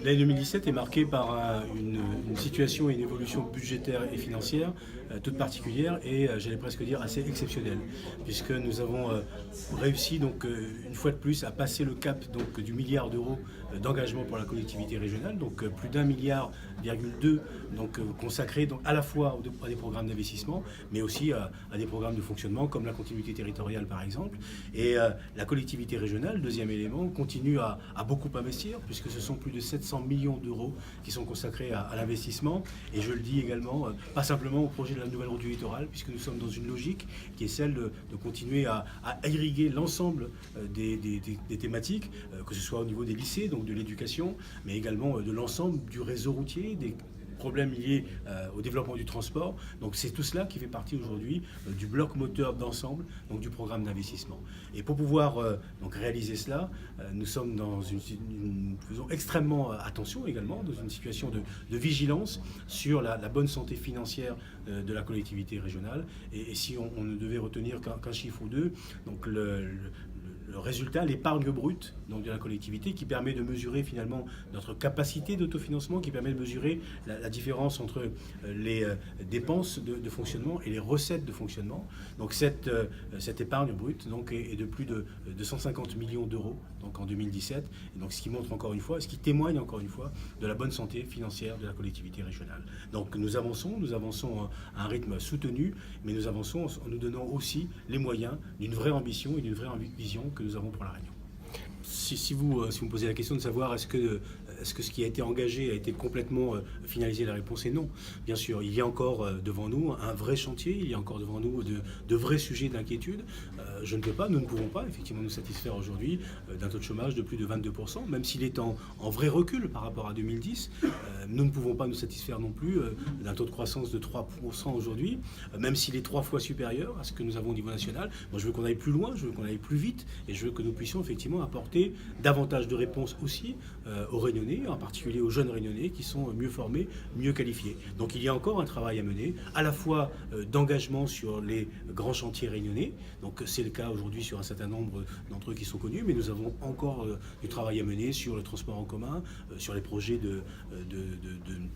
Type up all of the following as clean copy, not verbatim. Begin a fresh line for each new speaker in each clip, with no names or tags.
L'année 2017 est marquée par une situation et une évolution budgétaire et financière toute particulière et j'allais presque dire assez exceptionnelle, puisque nous avons réussi donc une fois de plus à passer le cap donc du milliard d'euros d'engagement pour la collectivité régionale, donc plus d'1,2 milliard donc consacré donc à la fois à des programmes d'investissement, mais aussi à des programmes de fonctionnement comme la continuité territoriale par exemple. Et la collectivité régionale, deuxième élément, continue à beaucoup investir, puisque ce sont plus de 700 millions d'euros qui sont consacrés à l'investissement. Et je le dis également, pas simplement au projet de la nouvelle route du littoral, puisque nous sommes dans une logique qui est celle de continuer à irriguer l'ensemble des thématiques, que ce soit au niveau des lycées, donc de l'éducation, mais également de l'ensemble du réseau routier, des problèmes liés au développement du transport. Donc c'est tout cela qui fait partie aujourd'hui du bloc moteur d'ensemble, donc du programme d'investissement. Et pour pouvoir donc réaliser cela, nous sommes faisons extrêmement attention également, dans une situation de vigilance sur la bonne santé financière de la collectivité régionale. Et si on ne devait retenir qu'un chiffre ou deux, donc le résultat, l'épargne brute donc de la collectivité, qui permet de mesurer finalement notre capacité d'autofinancement, qui permet de mesurer la différence entre les dépenses de fonctionnement et les recettes de fonctionnement. Donc cette épargne brute donc, est de plus de 150 millions d'euros donc en 2017, et donc ce qui montre encore une fois, ce qui témoigne encore une fois de la bonne santé financière de la collectivité régionale. Donc nous avançons à un rythme soutenu, mais nous avançons en nous donnant aussi les moyens d'une vraie ambition et d'une vraie vision que nous avons pour la Réunion. Si vous me posez la question de savoir est-ce que ce qui a été engagé a été complètement finalisé, la réponse est non. Bien sûr, il y a encore devant nous un vrai chantier, il y a encore devant nous de vrais sujets d'inquiétude. Nous ne pouvons pas effectivement nous satisfaire aujourd'hui d'un taux de chômage de plus de 22%, même s'il est en vrai recul par rapport à 2010. Nous ne pouvons pas nous satisfaire non plus d'un taux de croissance de 3% aujourd'hui, même s'il est 3 fois supérieur à ce que nous avons au niveau national. Moi, je veux qu'on aille plus loin, je veux qu'on aille plus vite, et je veux que nous puissions effectivement apporter davantage de réponses aussi aux Réunionnais, en particulier aux jeunes Réunionnais qui sont mieux formés, mieux qualifiés. Donc il y a encore un travail à mener, à la fois d'engagement sur les grands chantiers réunionnais, donc c'est le cas aujourd'hui sur un certain nombre d'entre eux qui sont connus, mais nous avons encore du travail à mener sur le transport en commun, sur les projets de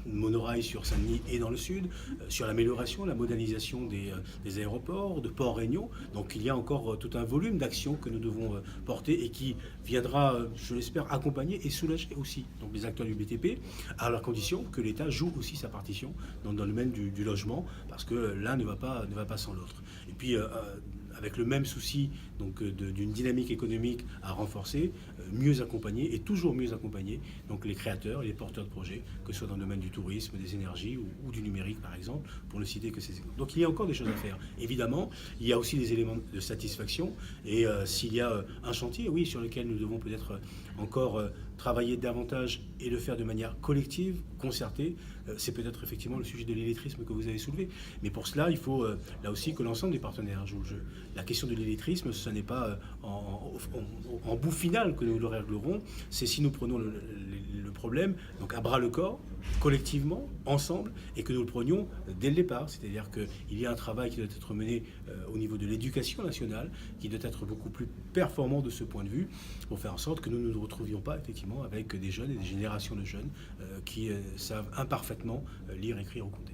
monorail sur Saint-Denis et dans le sud, sur l'amélioration, la modernisation des aéroports, de Port-Réunion. Donc il y a encore tout un volume d'actions que nous devons porter et qui viendra, je l'espère, accompagner et soulager aussi donc les acteurs du BTP, à la condition que l'État joue aussi sa partition dans le domaine du logement, parce que l'un ne va pas sans l'autre. Et puis avec le même souci donc d'une dynamique économique à renforcer, mieux accompagner et toujours mieux accompagner donc les créateurs et les porteurs de projets, que ce soit dans le domaine du tourisme, des énergies ou du numérique par exemple, pour ne citer que ces exemples. Donc il y a encore des choses à faire. Évidemment, il y a aussi des éléments de satisfaction et s'il y a un chantier, oui, sur lequel nous devons peut-être encore travailler davantage et le faire de manière collective, concertée, c'est peut-être effectivement le sujet de l'illettrisme que vous avez soulevé. Mais pour cela, il faut là aussi que l'ensemble des partenaires jouent le jeu. La question de l'illettrisme, ce n'est pas en bout final que nous le réglerons, c'est si nous prenons le problème donc à bras le corps, collectivement, ensemble, et que nous le prenions dès le départ. C'est-à-dire qu'il y a un travail qui doit être mené au niveau de l'éducation nationale, qui doit être beaucoup plus performant de ce point de vue, pour faire en sorte que nous ne nous retrouvions pas effectivement avec des jeunes et des générations de jeunes qui savent imparfaitement lire, écrire ou compter.